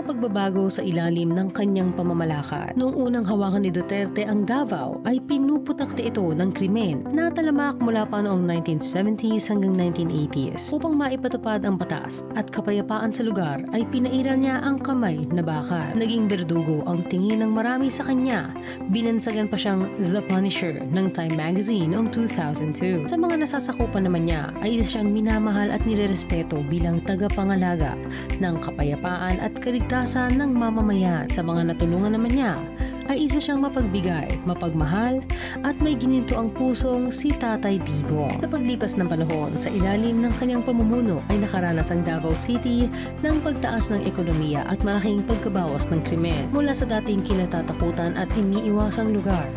mga pagbabago sa ilalim ng kanyang pamamalakad. Noong unang hawakan ni Duterte ang Davao ay pinuputakti ito ng krimen na talamak mula pa noong 1970s hanggang 1980s. Upang maipatupad ang batas at kapayapaan sa lugar ay pinairal niya ang kamay na bakal. Naging berdugo ang tingin ng marami sa kanya. Binansagan pa siyang The Punisher ng Time Magazine noong 2002. Sa mga nasasakupan naman niya ay isa siyang minamahal at nirerespeto bilang tagapangalaga ng kapayapaan at kaligtasan ng mamamayan. Sa mga natulungan naman niya ay isa siyang mapagbigay, mapagmahal at may gininto ang pusong si Tatay Digong. Sa paglipas ng panahon, sa ilalim ng kanyang pamumuno ay nakaranas ang Davao City ng pagtaas ng ekonomiya at malaking pagkabawas ng krimen mula sa dating kinatatakutan at iniiwasang lugar.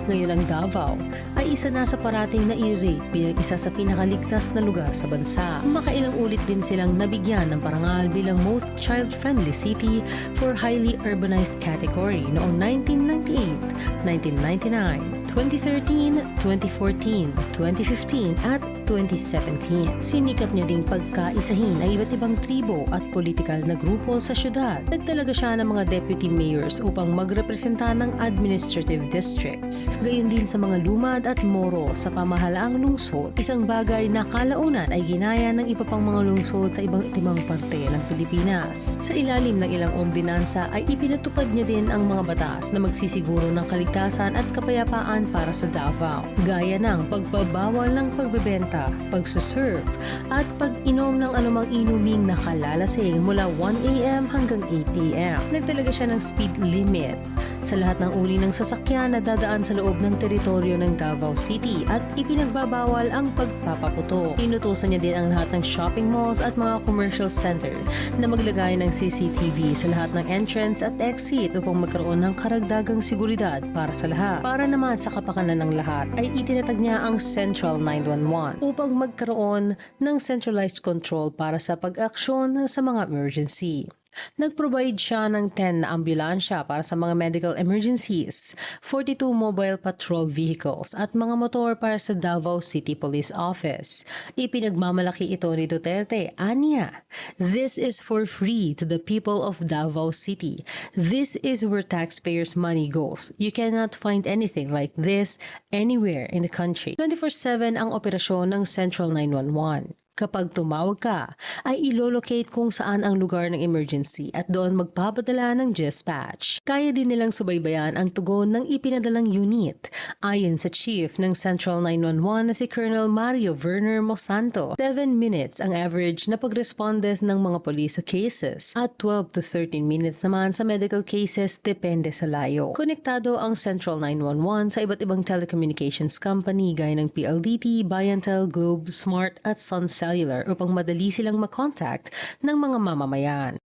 Ngayon ang Davao ay isa na sa parating na i-rate bilang isa sa pinakaligtas na lugar sa bansa. Makailang ulit din silang nabigyan ng parangal bilang most child-friendly city for highly urbanized category noong 1998, 1999, 2013, 2014, 2015 at 2017. Sinikap niya ding pagkaisahin ang iba't ibang tribo at politikal na grupo sa syudad. Nagtalaga siya ng mga deputy mayors upang magrepresenta ng administrative districts. Gayon din sa mga lumad at moro sa pamahalaang lungsod, isang bagay na kalaunan ay ginaya ng iba pang mga lungsod sa ibang parte ng Pilipinas. Sa ilalim ng ilang ordinansa ay ipinatupad niya din ang mga batas na magsisiguro ng kaligtasan at kapayapaan para sa Davao, gaya ng pagpabawal ng pagbebenta, pagsuserve at pag-inom ng anumang inuming nakalalasing mula 1 a.m. hanggang 8 a.m. Nagtalaga siya ng speed limit sa lahat ng uri ng sasakyan na dadaan sa loob ng teritoryo ng Davao City at ipinagbabawal ang pagpapaputo. Inutusan niya din ang lahat ng shopping malls at mga commercial center na maglagay ng CCTV sa lahat ng entrance at exit upang magkaroon ng karagdagang seguridad para sa lahat. Para naman sa kapakanan ng lahat ay itinatag niya ang Central 911 upang magkaroon ng centralized control para sa pag-aksyon sa mga emergency. Nag-provide siya ng 10 na ambulansya para sa mga medical emergencies, 42 mobile patrol vehicles at mga motor para sa Davao City Police Office. Ipinagmamalaki ito ni Duterte, aniya, "This is for free to the people of Davao City. This is where taxpayers' money goes. You cannot find anything like this anywhere in the country." 24/7 ang operasyon ng Central 911. Kapag tumawag ka, ay ilolocate kung saan ang lugar ng emergency at doon magpapadala ng dispatch. Kaya din nilang subaybayan ang tugon ng ipinadalang unit. Ayon sa chief ng Central 911 na si Colonel Mario Verner Mosanto, 7 minutes ang average na pagrespondes ng mga police sa cases at 12 to 13 minutes naman sa medical cases depende sa layo. Konektado ang Central 911 sa iba't ibang telecommunications company gaya ng PLDT, Bayantel, Globe, Smart at Sun Cellular upang madali silang makontakt ng mga mamamayan.